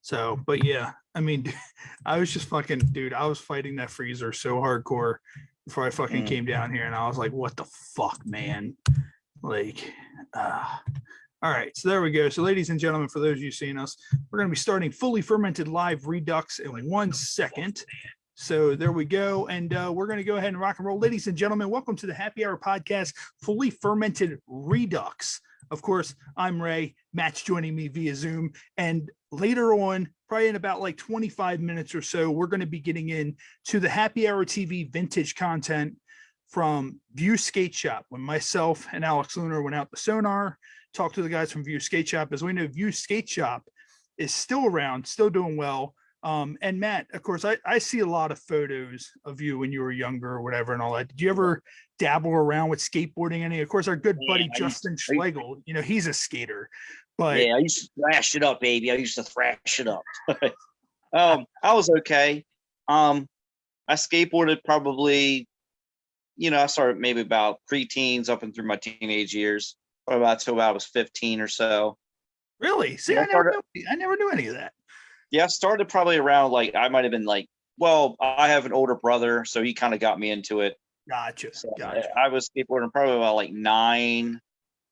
So, but yeah, I mean, I was just fucking, dude, I was fighting that freezer so hardcore before I fucking came down here, and I was like, what the fuck, man? Like, all right, so there we go. So, ladies and gentlemen, for those of you seeing us, we're going to be starting fully fermented live Redux in 1 second. So there we go. And we're going to go ahead and rock and roll. Ladies and gentlemen, welcome to the Happy Hour Podcast, fully fermented Redux. Of course, I'm Ray. Matt's joining me via Zoom. And later on, probably in about like 25 minutes or so, we're going to be getting into the Happy Hour TV vintage content from Vu Skateshop. When myself and Alex Lunar went out to Sonar, talked to the guys from Vu Skateshop. As we know, Vu Skateshop is still around, still doing well. And Matt, of course, I see a lot of photos of you when you were younger or whatever and all that. Did you ever dabble around with skateboarding any? Of course, our good buddy Justin Schlegel, you know, he's a skater. But yeah, I used to thrash it up, baby. I used to thrash it up. I was okay. I skateboarded probably, you know, I started maybe about preteens up and through my teenage years, probably about till I was 15 or so. Really? See, I never knew any of that. Yeah, I started probably around like I might have been like, well, I have an older brother, so he kind of got me into it. Gotcha. So I was skateboarding probably about like 9. I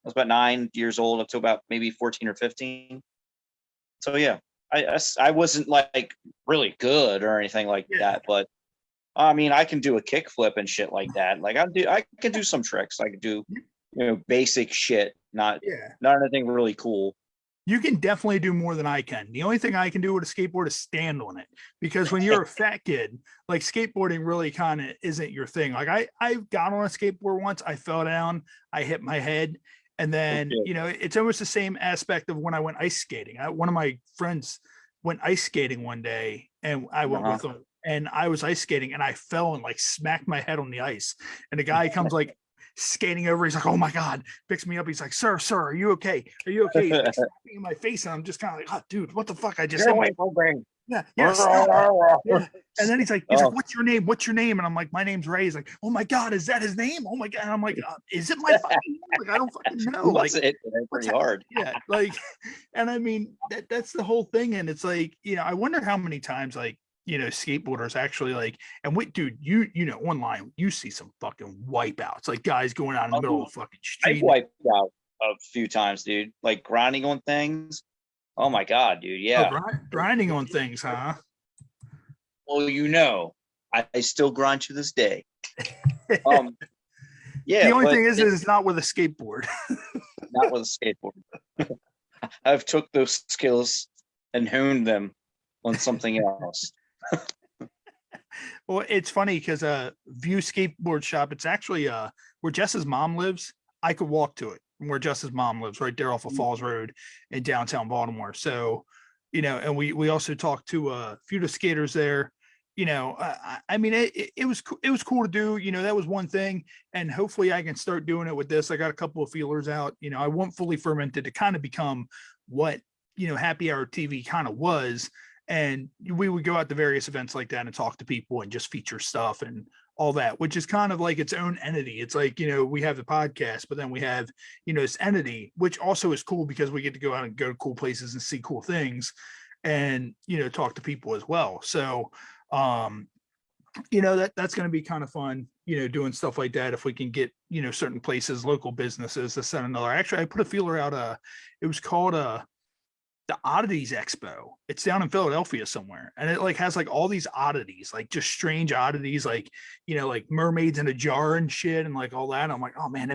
was about 9 years old up to about maybe 14 or 15. So yeah, I wasn't like really good or anything like that, but I mean, I can do a kickflip and shit like that. Like I can do some tricks. I can do, you know, basic shit, not anything really cool. You can definitely do more than I can. The only thing I can do with a skateboard is stand on it, because when you're a fat kid, like skateboarding really kind of isn't your thing. Like I got on a skateboard once, I fell down, I hit my head. And then, you know, it's almost the same aspect of when I went ice skating. One of my friends went ice skating one day and I went with him, and I was ice skating and I fell and like smacked my head on the ice. And the guy comes like skating over. He's like, oh my God, picks me up. He's like, sir, are you okay? Are you okay? He's like, slapping in my face. And I'm just kind of like, oh, dude, what the fuck? I just yeah. And then he's like, what's your name? What's your name? And I'm like, my name's Ray. He's like, oh my God, is that his name? Oh my God. And I'm like, is it my fucking name? Like, I don't fucking know. Like, it's pretty hard. Yeah. Like, and I mean, that's the whole thing. And it's like, you know, I wonder how many times, like, you know, skateboarders actually like, and wait, dude, you know, online, you see some fucking wipeouts, like guys going out in the middle of the fucking street. I've wiped out a few times, dude, like grinding on things. Oh my God, dude. Yeah. Oh, grinding on things, huh? Well, you know, I still grind to this day. Yeah. The only thing is it's not with a skateboard. Not with a skateboard. I've took those skills and honed them on something else. Well, it's funny because Vu Skateboard Shop, it's actually where Jess's mom lives. I could walk to it from where Jess's mom lives, right there off of Falls Road in downtown Baltimore. So, you know, and we also talked to a few of the skaters there. You know, I mean, it was cool to do. You know, that was one thing, and hopefully I can start doing it with this. I got a couple of feelers out. You know, I want fully fermented to kind of become what, you know, Happy Hour TV kind of was. And we would go out to various events like that and talk to people and just feature stuff and all that, which is kind of like its own entity. It's like, you know, we have the podcast, but then we have, you know, this entity, which also is cool because we get to go out and go to cool places and see cool things and, you know, talk to people as well. So, you know, that's going to be kind of fun, you know, doing stuff like that. If we can get, you know, certain places, local businesses to send another. Actually, I put a feeler out. It was called the Oddities Expo. It's down in Philadelphia somewhere, and it like has like all these oddities, like just strange oddities, like, you know, like mermaids in a jar and shit and like all that. I'm like, oh man,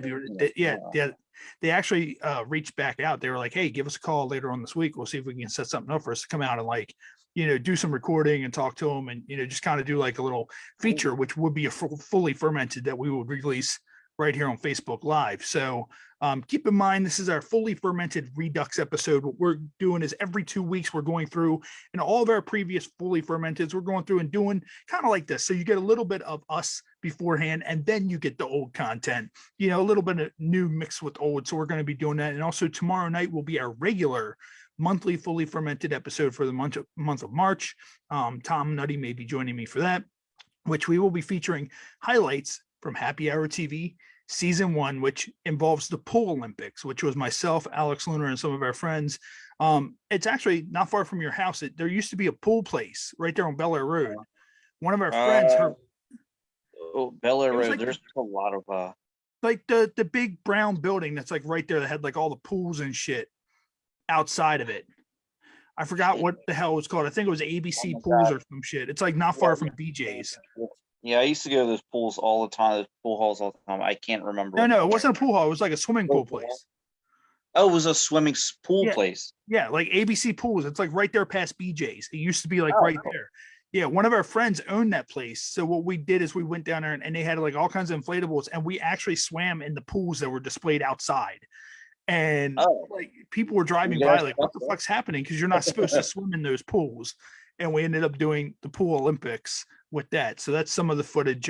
they actually reached back out. They were like, hey, give us a call later on this week. We'll see if we can set something up for us to come out and like, you know, do some recording and talk to them and, you know, just kind of do like a little feature, which would be a fully fermented that we would release right here on Facebook Live. So keep in mind, this is our fully fermented Redux episode. What we're doing is every 2 weeks, we're going through and all of our previous fully fermenteds, we're going through and doing kind of like this. So you get a little bit of us beforehand, and then you get the old content, you know, a little bit of new mixed with old. So we're going to be doing that. And also tomorrow night will be our regular monthly fully fermented episode for the month of March. Tom Nutty may be joining me for that, which we will be featuring highlights from Happy Hour TV season 1, which involves the pool Olympics, which was myself, Alex Lunar, and some of our friends. It's actually not far from your house. There used to be a pool place right there on Bel Air Road. One of our friends, Bel Air it was Road. like There's a lot of like the big brown building that's like right there that had like all the pools and shit outside of it. I forgot what the hell it was called. I think it was ABC my Pools God. or some shit. It's like not far from BJ's. Yeah, I used to go to those pools all the time, those pool halls all the time. I can't remember. No, it wasn't a pool hall. It was like a swimming pool place. Oh, it was a swimming pool Yeah. place. Yeah, like ABC Pools. It's like right there past BJ's. It used to be like right there. Yeah, one of our friends owned that place. So what we did is we went down there and they had like all kinds of inflatables, and we actually swam in the pools that were displayed outside. And like people were driving by like, what the fuck's happening? Because you're not supposed to swim in those pools. And we ended up doing the pool Olympics with that. So that's some of the footage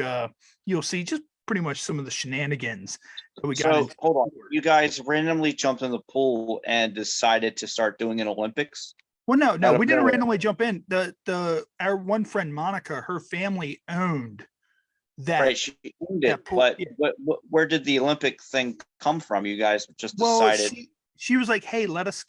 you'll see, just pretty much some of the shenanigans that we got. So hold on, you guys randomly jumped in the pool and decided to start doing an Olympics? Well, no, we didn't randomly jump in. Our one friend Monica, her family owned that. Right, she owned it. But where did the Olympic thing come from? You guys just decided. Well, she was like, "Hey, let us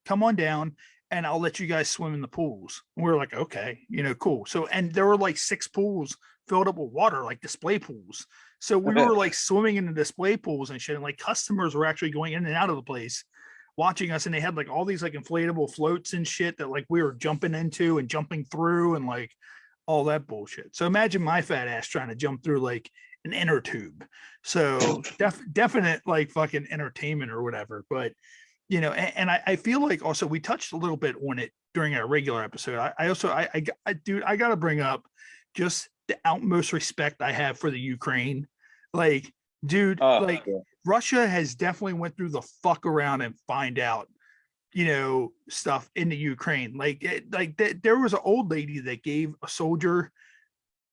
come on down, and I'll let you guys swim in the pools." And we were like, "Okay, cool." So, and there were like 6 pools filled up with water, like display pools. So we were like swimming in the display pools and shit, and like customers were actually going in and out of the place watching us, and they had like all these like inflatable floats and shit that like we were jumping into and jumping through and like all that bullshit. So imagine my fat ass trying to jump through like an inner tube. So definite like fucking entertainment or whatever. But and I feel like also we touched a little bit on it during our regular episode. I gotta bring up just the utmost respect I have for the Ukraine. Like, dude, Russia has definitely went through the fuck around and find out, stuff in the Ukraine. There was an old lady that gave a soldier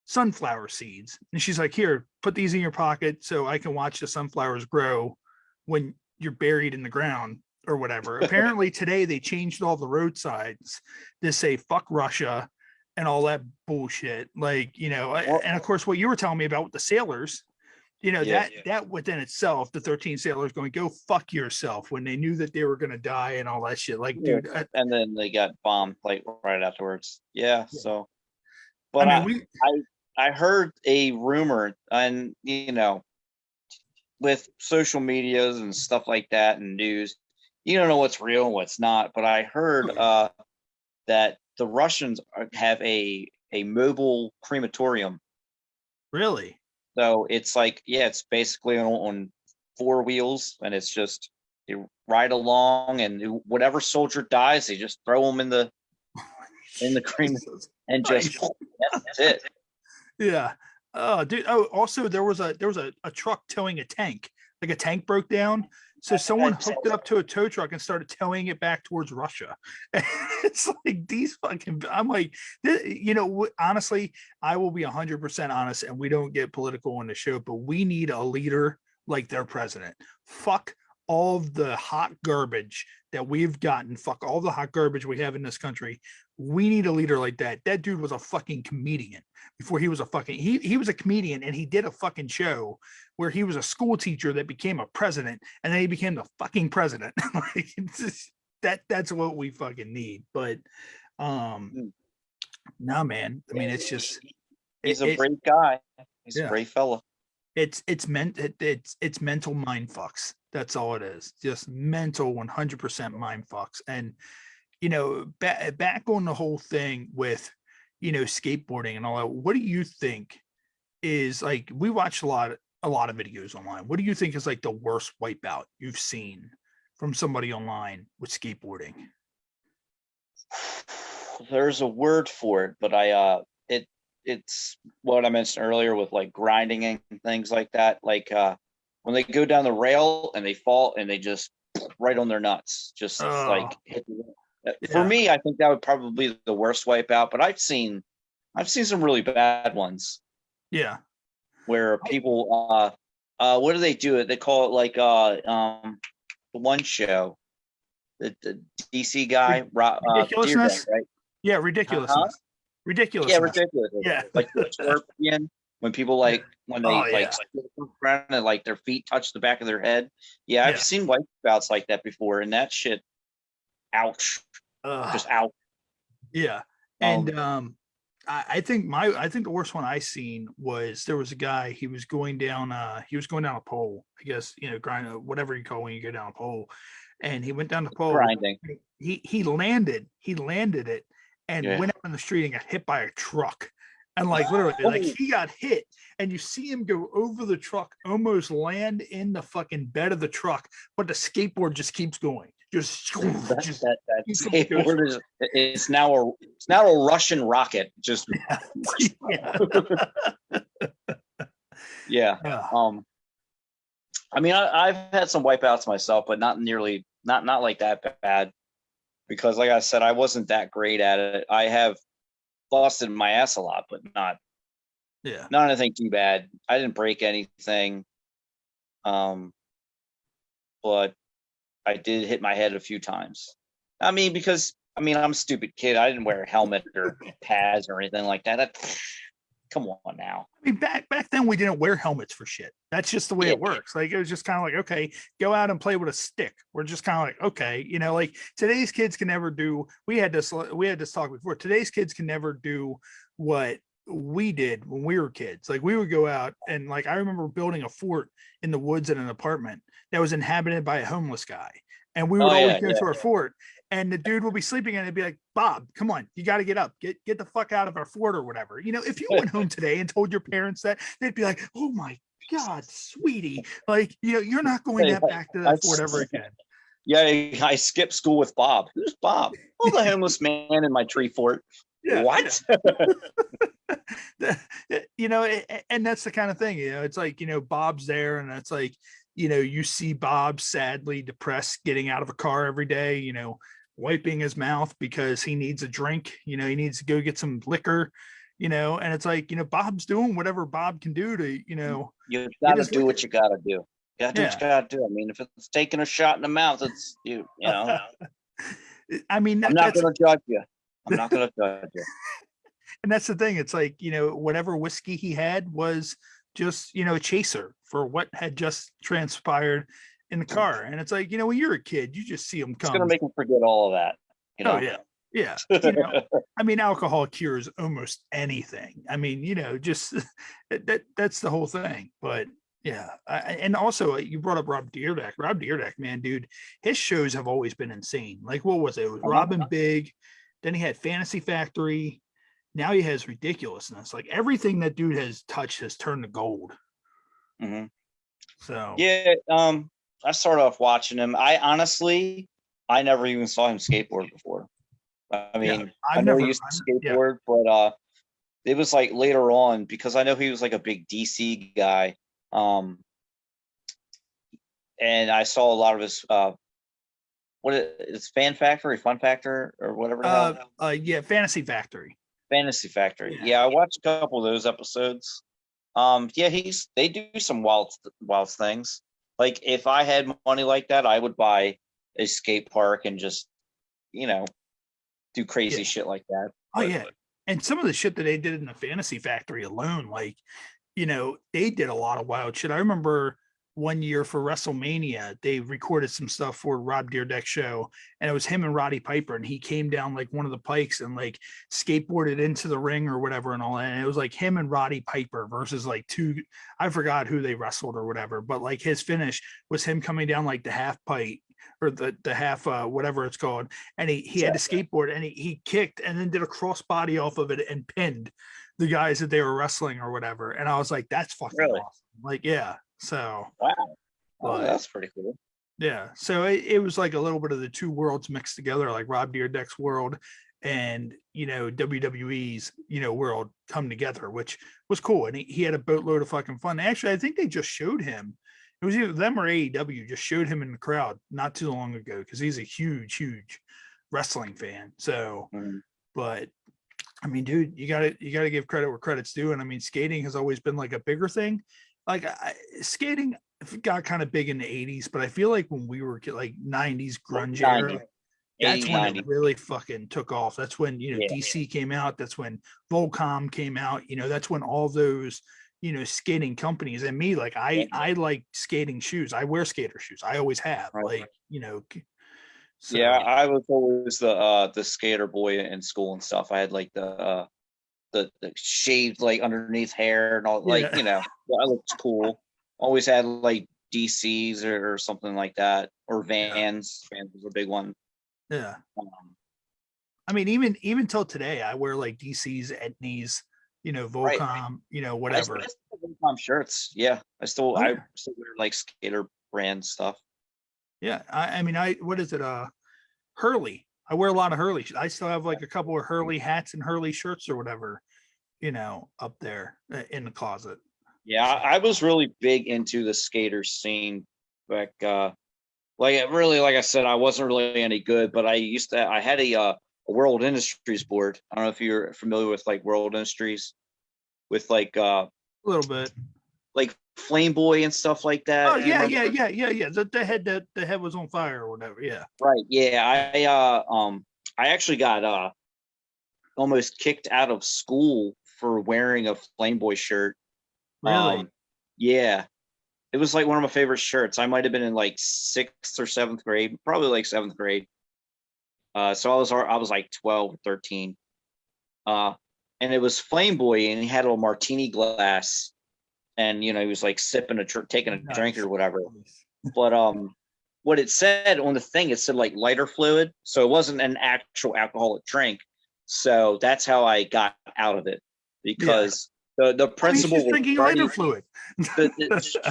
sunflower seeds, and she's like, "Here, put these in your pocket so I can watch the sunflowers grow when you're buried in the ground or whatever." Apparently today they changed all the roadsides to say "fuck Russia" and all that bullshit. And of course what you were telling me about with the sailors. That within itself, the 13 sailors going, "Go fuck yourself," when they knew that they were going to die and all that shit. Dude. And then they got bombed like right afterwards. Yeah. So, but I heard a rumor, and with social medias and stuff like that and news, you don't know what's real and what's not. But I heard that the Russians have a mobile crematorium. Really? So it's like, it's basically on 4 wheels, and it's just you ride along, and whatever soldier dies, they just throw them in the cream and just that's it. Yeah. Oh, dude. Oh, also there was a truck towing a tank. Like a tank broke down, so someone hooked it up to a tow truck and started towing it back towards Russia. And it's like these fucking. I'm like, honestly, I will be 100% honest, and we don't get political on the show, but we need a leader like their president. Fuck all of the hot garbage that we've gotten. Fuck all the hot garbage we have in this country. We need a leader like that. That dude was a fucking comedian before he was a fucking, he was a comedian, and he did a fucking show where he was a school teacher that became a president, and then he became the fucking president. That's what we fucking need. But no, man. I mean, it's just, he's a brave guy. He's a brave fella. It's mental mind fucks. That's all it is. Just mental 100% mind fucks. And back on the whole thing with skateboarding and all that, what do you think is like, we watched a lot of videos online. What do you think is like the worst wipeout you've seen from somebody online with skateboarding? There's a word for it, but it's what I mentioned earlier with like grinding and things like that. Like when they go down the rail and they fall and they just right on their nuts, just like hit the, for me, I think that would probably be the worst wipeout. But I've seen some really bad ones. Yeah, where people what do they do? They call it like the one show, the DC guy, ridiculousness, right? Yeah, ridiculousness. Ridiculous. Yeah, ridiculous. Yeah, like the scorpion. when people like when they Oh, yeah. like skate around and like their feet touch the back of their head. Yeah, I've Yeah. seen wipeouts like that before, and that shit, ouch, just ouch. Yeah. And I think the worst one I seen was there was a guy, he was going down a pole, I guess, grind whatever you call when you go down a pole. And he went down the pole. Grinding. He landed it and went out in the street and got hit by a truck. And like literally, like he got hit, and you see him go over the truck, almost land in the fucking bed of the truck, but the skateboard just keeps going. That skateboard is it's now a Russian rocket. Just yeah. yeah. I mean, I've had some wipeouts myself, but not like that bad, because like I said, I wasn't that great at it. I have busted my ass a lot, but not anything too bad. I didn't break anything. But I did hit my head a few times. I mean, because I'm a stupid kid. I didn't wear a helmet or pads or anything like that. Come on now. I mean, back then we didn't wear helmets for shit. That's just the way it works. Like, it was just kind of like, okay, go out and play with a stick. We're just kind of like, okay, like today's kids can never do. We had this talk before. Today's kids can never do what we did when we were kids. Like, we would go out and, like, I remember building a fort in the woods in an apartment that was inhabited by a homeless guy, and we would always go to our fort. And the dude will be sleeping, and it'd be like, Bob, come on, you got to get up, get the fuck out of our fort or whatever. If you went home today and told your parents that, they'd be like, oh my God, sweetie, like, you're not going back to that fort ever again. Yeah, I skipped school with Bob. Who's Bob? Oh, the homeless man in my tree fort. Yeah, what? And that's the kind of thing, it's like, Bob's there, and it's like, you see Bob sadly depressed getting out of a car every day, wiping his mouth because he needs a drink, he needs to go get some liquor, and it's like, Bob's doing whatever Bob can do to, you gotta do what you gotta do. You gotta do what you gotta do. I mean, if it's taking a shot in the mouth, it's you know. I mean, I'm not gonna judge you. I'm not gonna judge you. And that's the thing. It's like, whatever whiskey he had was just, a chaser for what had just transpired in the car. And it's like, when you're a kid, you just see them come. It's gonna make him forget all of that. Oh yeah. I mean, alcohol cures almost anything. I mean, just that's the whole thing. But yeah, and also you brought up Rob Drydek. Rob Drydek, man, dude, his shows have always been insane. Like, what was it? It was Robin Big. Then he had Fantasy Factory. Now he has Ridiculousness. Like, everything that dude has touched has turned to gold. Mm-hmm. So yeah, I started off watching him. I never even saw him skateboard before. I mean, I know he used to skateboard, but it was like later on, because I know he was like a big DC guy. And I saw a lot of his what is Fun Factor or whatever. Fantasy Factory. Fantasy Factory. Yeah, I watched a couple of those episodes. They do some wild things. Like, if I had money like that, I would buy a skate park and just, do crazy shit like that. Oh yeah. And some of the shit that they did in the Fantasy Factory alone, like, they did a lot of wild shit. I remember one year for WrestleMania, they recorded some stuff for Rob Dyrdek's show, and it was him and Roddy Piper, and he came down like one of the pikes and like skateboarded into the ring or whatever and all that. And it was like him and Roddy Piper versus like I forgot who they wrestled or whatever, but like his finish was him coming down like the half pipe or the half whatever it's called, and he had to skateboard, and he kicked and then did a crossbody off of it and pinned the guys that they were wrestling or whatever. And I was like, that's fucking awesome. Like, yeah. So wow, that's pretty cool. Yeah, so it was like a little bit of the two worlds mixed together, like Rob Dyrdek's world and WWE's world come together, which was cool. And he had a boatload of fucking fun. Actually, I think they just showed him. It was either them or AEW just showed him in the crowd not too long ago, because he's a huge wrestling fan. So, but I mean, dude, you gotta give credit where credit's due. And I mean, skating has always been like a bigger thing. Like, skating got kind of big in the 80s, but I feel like when we were like 90s grunge era, that's when it really fucking took off. That's when DC came out. That's when Volcom came out. That's when all those skating companies. And me, like I like skating shoes. I wear skater shoes. I always have, Right. so Yeah, I was always the skater boy in school and stuff. I had like the shaved like underneath hair and all, like, yeah. I looked cool. Always had like DCs or something like that, or Yeah. Vans. Vans was a big one. Yeah. Um, I mean, even till today, I wear like DC's, Etnies, right. Volcom, I whatever. still wear Tom shirts. Yeah, Oh I yeah. still wear like skater brand stuff. Yeah. I mean, what is it? Hurley. I wear a lot of Hurley. I still have like a couple of Hurley hats and Hurley shirts or whatever, up there in the closet. Yeah, So, I was really big into the skater scene back. Like it really, like I said, I wasn't really any good, but I had a World Industries board. I don't know if you're familiar with like World Industries, with a little bit. like Flame Boy and stuff like Oh that. You yeah, remember? yeah, yeah, yeah, yeah. The head was on fire or whatever. Yeah. Right. Yeah. I actually got almost kicked out of school for wearing a Flame Boy shirt. Really? Yeah. It was like one of my favorite shirts. I might have been in like 6th or 7th grade, probably like 7th grade. So I was like 12 or 13. And it was Flame Boy, and he had a little martini glass, and he was like sipping taking a drink Nice. or whatever. Nice. But what it said on the thing, it said like lighter fluid, so it wasn't an actual alcoholic drink. So that's how I got out of it, Yeah. because the I mean, he's principal just was drinking ready. lighter fluid.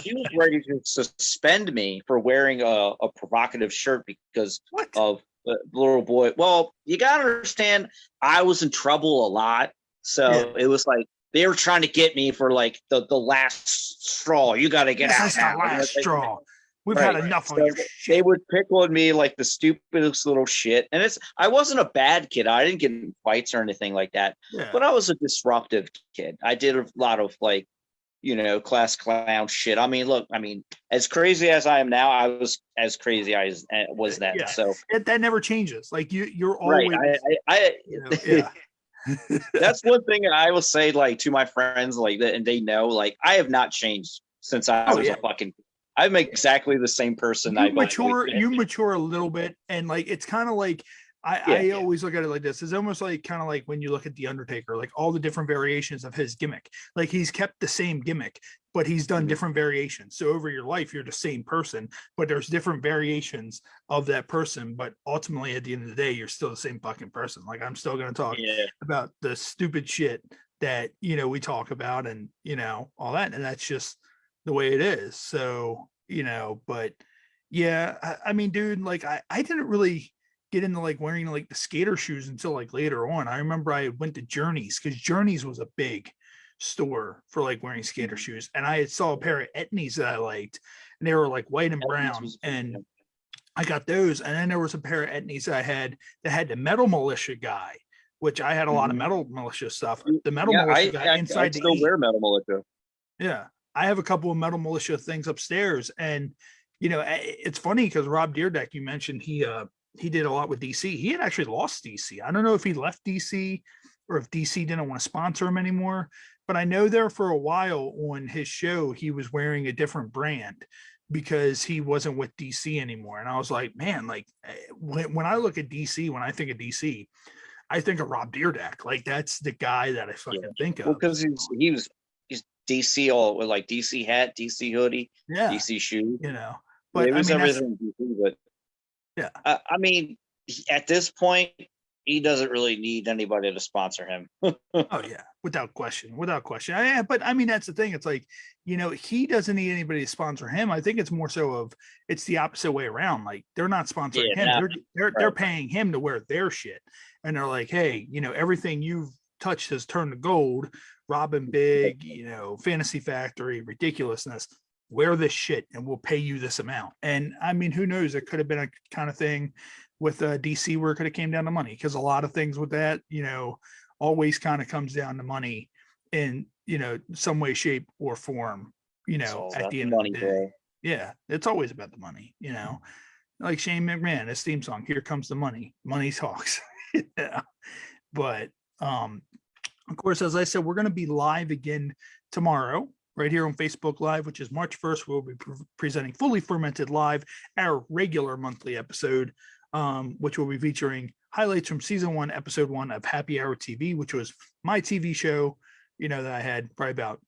She was ready to suspend me for wearing a provocative shirt because What? of the little boy. Well, you gotta understand, I was in trouble a lot, so Yeah. it was like they were trying to get me for like the last straw. You got to get This out is the now. last straw. We've had Right. enough of So your they shit. would pick on me like the stupidest little shit. And I wasn't a bad kid. I didn't get in fights or anything like that. Yeah. But I was a disruptive kid. I did a lot of like, class clown shit. I mean, look, as crazy as I am now, I was as crazy as I was then. Yeah. So That never changes. Like you're right. always, I yeah. that's one thing I will say, like, to my friends, like that, and they know, like, I have not changed since I Oh was yeah. a fucking. I'm exactly the same person I've always been. You mature a little bit, and like it's kind of like Yeah. I always look at it like this. It's almost like kind of like when you look at the Undertaker, like all the different variations of his gimmick. Like he's kept the same gimmick, but he's done Mhm. different variations. So over your life, you're the same person, but there's different variations of that person. But ultimately, at the end of the day, you're still the same fucking person. Like I'm still gonna talk Yeah. about the stupid shit that we talk about, and all that, and that's just the way it is. So but yeah, I mean, dude, like I didn't really get into like wearing like the skater shoes until like later on. I remember I went to Journeys, because Journeys was a big store for like wearing skater shoes, and I saw a pair of Etnies that I liked, and they were like white and brown, and I got those. And then there was a pair of Etnies that I had that had the Metal Militia guy, which I had a lot of Mhm. Metal Militia stuff. The Metal Yeah, Militia guy I inside the still wear Metal Militia. yeah, I have a couple of Metal Militia things upstairs, and it's funny because Rob Dyrdek, you mentioned he did a lot with DC. He had actually lost DC. I don't know if he left DC or if DC didn't want to sponsor him anymore, but I know there for a while on his show he was wearing a different brand because he wasn't with DC anymore. And I was like, man, like when I look at DC, when I think of DC, I think of Rob Dyrdek. Like that's the guy that I fucking think Well, of. because he's DC, all with like DC hat, DC hoodie, Yeah, DC shoes. but It I was mean that's everything DC, but yeah. I mean, at this point, he doesn't really need anybody to sponsor him. Oh yeah, without question, without question. But I mean, that's the thing. It's like, he doesn't need anybody to sponsor him. I think it's more so of it's the opposite way around. Like they're not sponsoring him. Yeah, They're paying him to wear their shit, and they're like, hey, everything you've touched has turned to gold. Robin Big, Fantasy Factory, ridiculousness. Wear this shit, and we'll pay you this amount. And I mean, who knows? It could have been a kind of thing with DC where it could have came down to money, because a lot of things with that, always kind of comes down to money in some way, shape, or form. so At that's the end money, of the day, bro. yeah, it's always about the money. Like Shane McMahon, his theme song, "Here Comes the Money." Money talks. Yeah. But of course, as I said, we're going to be live again tomorrow. right here on Facebook Live, which is March 1st. We'll be presenting Fully Fermented Live, our regular monthly episode, which will be featuring highlights from season 1, episode 1 of Happy Hour TV, which was my TV show, that I had probably about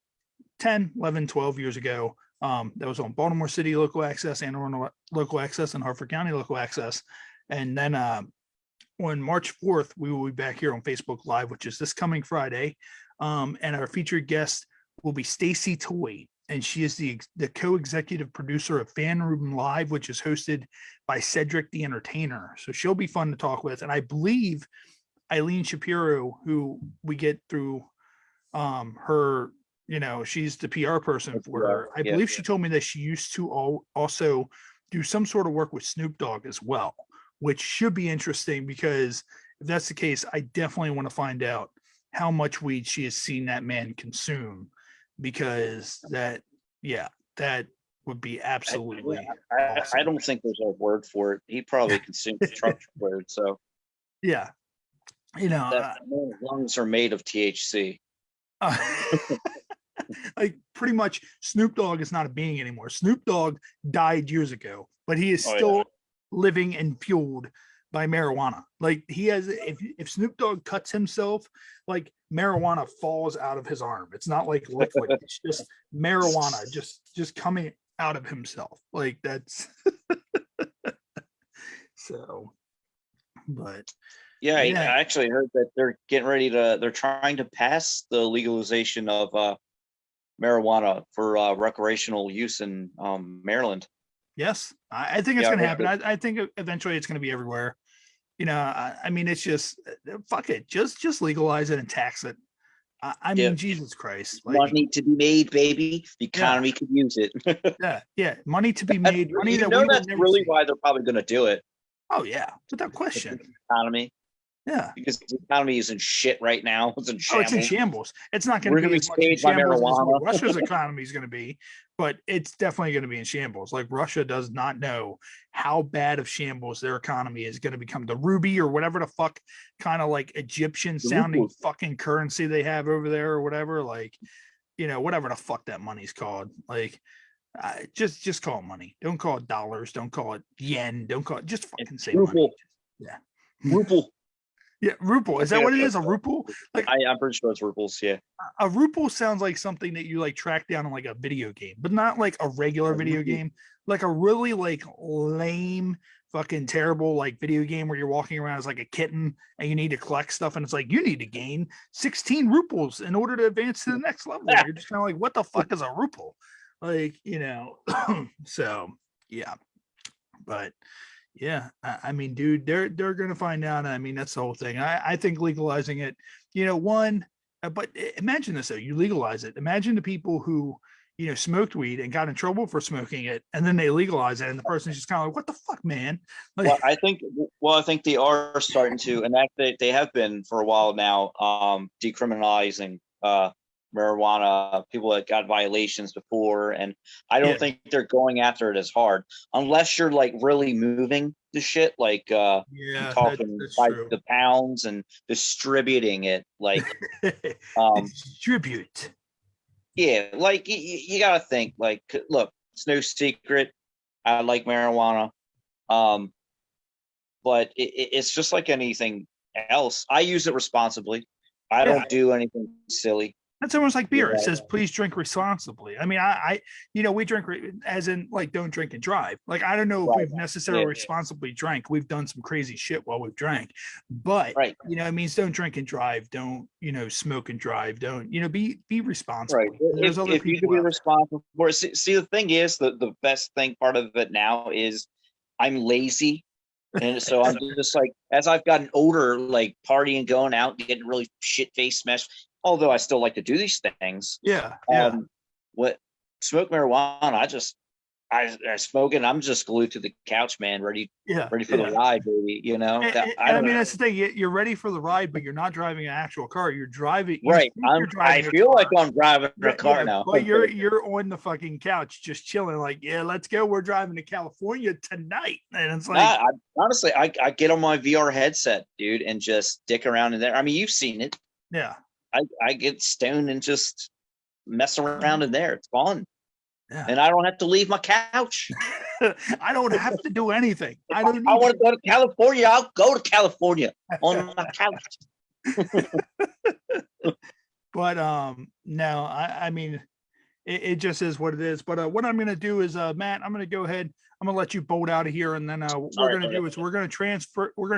10, 11, 12 years ago. That was on Baltimore City Local Access, Anne Arundel Local Access, and Hartford County Local Access. And then on March 4th, we will be back here on Facebook Live, which is this coming Friday. And our featured guest will be Stacy Toy, and she is the co-executive producer of Fan Room Live, which is hosted by Cedric the Entertainer. So she'll be fun to talk with. And I believe Eileen Shapiro, who we get through her, she's the PR person for her. I believe she told me that she used to also do some sort of work with Snoop Dogg as well, which should be interesting, because if that's the case, I definitely want to find out how much weed she has seen that man consume, because that would be absolutely awesome. I don't think there's a word for it. He probably consumes truck load. So yeah, lungs are made of THC. Like pretty much Snoop Dogg is not a being anymore. Snoop Dogg died years ago, but he is still living and fueled by marijuana. Like he has, if Snoop Dogg cuts himself, like marijuana falls out of his arm. It's not like liquid. It's just marijuana just coming out of himself. Like that's so, but yeah, I actually heard that they're trying to pass the legalization of marijuana for recreational use in Maryland. Yes, I think it's going to happen. I think eventually it's going to be everywhere. I mean, it's just fuck it, just legalize it and tax it. I mean, Jesus Christ, money to be made, baby. The economy could use it. yeah, money to be made. Money that's really why they're probably going to do it. Oh yeah, without question. Economy. Yeah, because the economy is in shit right now. It's in shambles. It's in shambles. It's not going to be as much in shambles as what Russia's economy is going to be, but it's definitely going to be in shambles. Like Russia does not know how bad of shambles their economy is going to become. The ruby or whatever the fuck kind of like Egyptian sounding fucking currency they have over there or whatever, like, whatever the fuck that money's called. Like, just call it money. Don't call it dollars. Don't call it yen. Don't call it, just fucking say money. Yeah. Ruble. Yeah, ruble. Is that what it is? A ruble? Like I'm pretty sure it's rubles. Yeah. A ruble sounds like something that you like track down in like a video game, but not like a regular video game. Like a really like lame, fucking terrible like video game where you're walking around as like a kitten and you need to collect stuff, and it's like you need to gain 16 rubles in order to advance to the next level. You're just kind of like, what the fuck is a ruble? Like, so yeah, but. Yeah, I mean, dude, they're gonna find out. I mean, that's the whole thing. I think legalizing it, but imagine this though: you legalize it. Imagine the people who, smoked weed and got in trouble for smoking it, and then they legalize it, and the person's just kind of like, "What the fuck, man?" Like, I think they are starting to, and that they have been for a while now, decriminalizing marijuana, people that got violations before, and I don't think they're going after it as hard unless you're like really moving the shit, like talking by the pounds and distributing it, like distribute. Yeah, like you gotta think, like, look, it's no secret I like marijuana, but it's just like anything else. I use it responsibly. I don't do anything silly. That's almost like beer. It says, please drink responsibly. I mean, we drink as in like, don't drink and drive. Like, I don't know if we've necessarily responsibly drank. We've done some crazy shit while we've drank, but it means don't drink and drive. Don't, smoke and drive. Don't, be responsible. Right. If you can be responsible for it. See, the thing is, the best thing part of it now is I'm lazy. And so I'm just like, as I've gotten older, like partying, going out, getting really shit-faced, smashed. Although I still like to do these things. Yeah. Smoke marijuana, I smoke it and I'm just glued to the couch, man, ready for the ride, baby. I mean, that's the thing. You're ready for the ride, but you're not driving an actual car. You're driving. Right. I feel like I'm driving a car now. But you're on the fucking couch, just chilling. Like, let's go. We're driving to California tonight. And it's like, honestly, I get on my VR headset, dude, and just dick around in there. I mean, you've seen it. Yeah. I get stoned and just mess around in there. It's fun. Yeah. And I don't have to leave my couch. I don't have to do anything. I don't need I want to go to California. I'll go to California on my couch. But no, I mean, it just is what it is. But what I'm gonna do is, Matt, I'm gonna go ahead. I'm gonna let you bolt out of here, and then what we're gonna do is we're gonna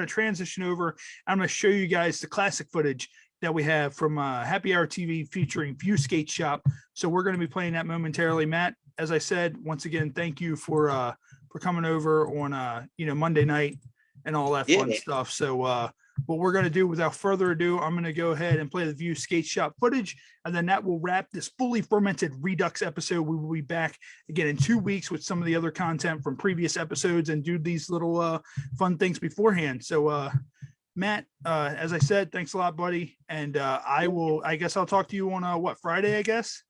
transition over. I'm gonna show you guys the classic footage that we have from Happy Hour TV featuring Vu Skateshop. So we're gonna be playing that momentarily. Matt, as I said, once again, thank you for coming over on Monday night and all that fun stuff. So what we're going to do, without further ado, I'm going to go ahead and play the Vu Skateshop footage, and then that will wrap this fully fermented Redux episode. We will be back again in 2 weeks with some of the other content from previous episodes and do these little fun things beforehand. So Matt, as I said, thanks a lot, buddy. And I guess I'll talk to you on Friday, I guess.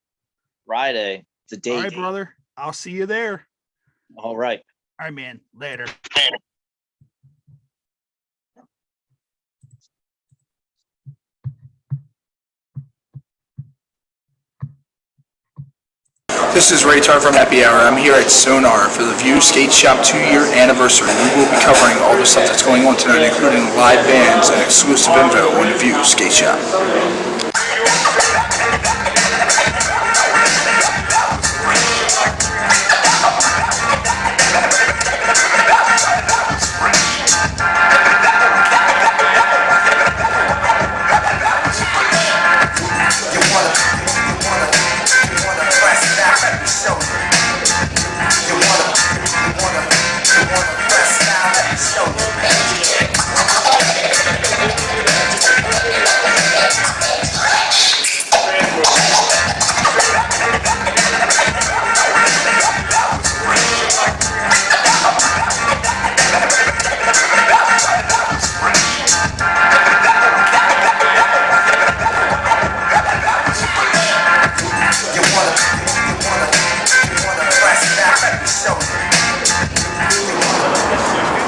Friday. The date. All right, brother. I'll see you there. All right. All right, man. Later. This is Ray Tar from Happy Hour. I'm here at Sonar for the Vu Skateshop 2-year anniversary. We will be covering all the stuff that's going on tonight, including live bands and exclusive info on the Vu Skateshop.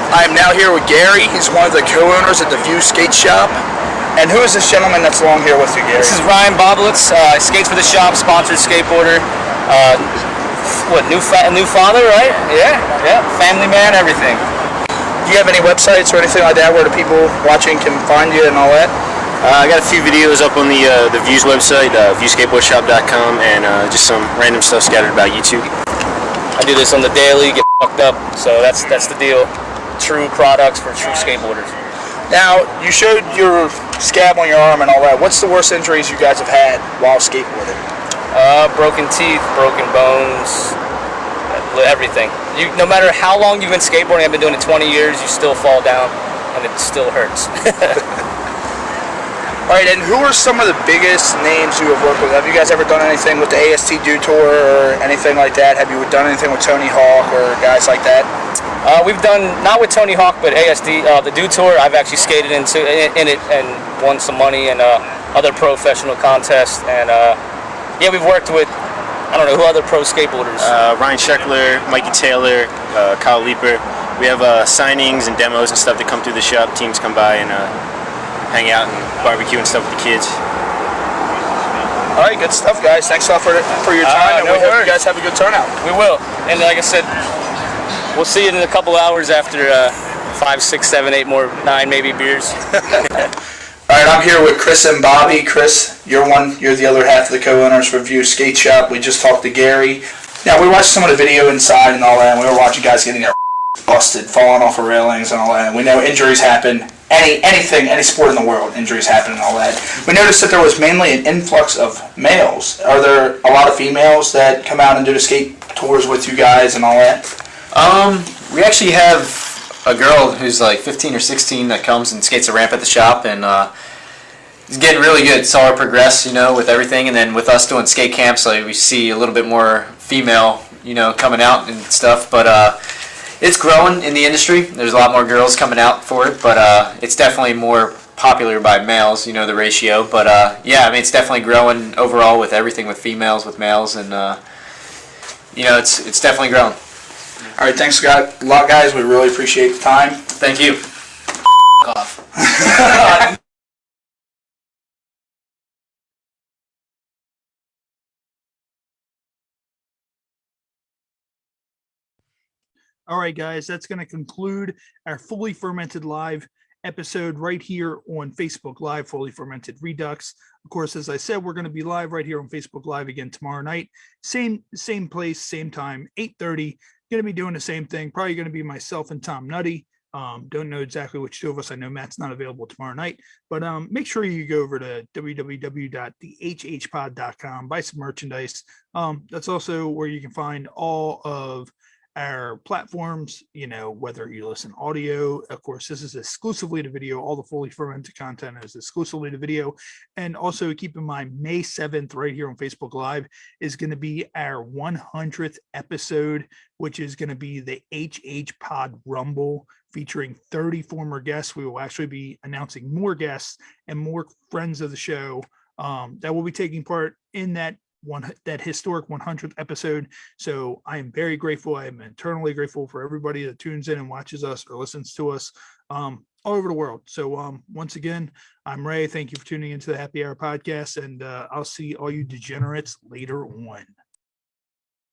I am now here with Gary. He's one of the co-owners at the Vu Skateshop. And who is this gentleman that's along here with you, Gary? This is Ryan Boblits. Skates for the shop, sponsored skateboarder. New father, right? Yeah. Family man, everything. Do you have any websites or anything like that where the people watching can find you and all that? I got a few videos up on the Vu's website, vuskateboardshop.com, and just some random stuff scattered about YouTube. I do this on the daily, get fucked up, so that's the deal. True products for true skateboarders. Now, you showed your scab on your arm and all that. What's the worst injuries you guys have had while skateboarding? Broken teeth, broken bones, everything. No matter how long you've been skateboarding, I've been doing it 20 years, you still fall down, and it still hurts. All right, and who are some of the biggest names you have worked with? Have you guys ever done anything with the AST Do Tour or anything like that? Have you done anything with Tony Hawk or guys like that? We've done, not with Tony Hawk, but ASD, the Do Tour. I've actually skated in it and won some money and other professional contests. And yeah, we've worked with, I don't know, who other pro skateboarders? Ryan Sheckler, Mikey Taylor, Kyle Leeper. We have signings and demos and stuff that come through the shop. Teams come by and hang out and barbecue and stuff with the kids. All right, good stuff, guys. Thanks a lot for your time, and we hope you guys have a good turnout. We will. And like I said, we'll see you in a couple hours after 5, 6, 7, 8 more, 9 maybe beers. All right, I'm here with Chris and Bobby. Chris, you're the other half of the co-owners for Vu Skateshop. We just talked to Gary. Now, we watched some of the video inside and all that, and we were watching guys getting their busted, falling off of railings and all that. We know injuries happen. Any sport in the world, injuries happen and all that. We noticed that there was mainly an influx of males. Are there a lot of females that come out and do the skate tours with you guys and all that? We actually have a girl who's like 15 or 16 that comes and skates a ramp at the shop, and is getting really good. Saw her progress, with everything, and then with us doing skate camps, like we see a little bit more female, coming out and stuff. But it's growing in the industry. There's a lot more girls coming out for it, but it's definitely more popular by males, the ratio. But yeah, I mean, it's definitely growing overall with everything, with females, with males, and it's definitely growing. All right, thanks a lot, guys. We really appreciate the time. Thank you. Off. All right, guys, that's going to conclude our Fully Fermented Live episode right here on Facebook Live, Fully Fermented Redux. Of course, as I said, we're going to be live right here on Facebook Live again tomorrow night. Same place, same time, 8:30. Going to be doing the same thing. Probably going to be myself and Tom Nutty. Don't know exactly which two of us. I know Matt's not available tomorrow night, but make sure you go over to www.thehhpod.com, buy some merchandise. That's also where you can find all of our platforms, you know, whether you listen audio. Of course, this is exclusively to video. All the Fully Fermented content is exclusively to video. And also keep in mind, May 7th, right here on Facebook Live, is going to be our 100th episode, which is going to be the HHPod Rumble, featuring 30 former guests. We will actually be announcing more guests and more friends of the show that will be taking part in that historic 100th episode. So I am very grateful. I am eternally grateful for everybody that tunes in and watches us or listens to us all over the world. So once again, I'm Ray. Thank you for tuning into the Happy Hour podcast, and I'll see all you degenerates later on.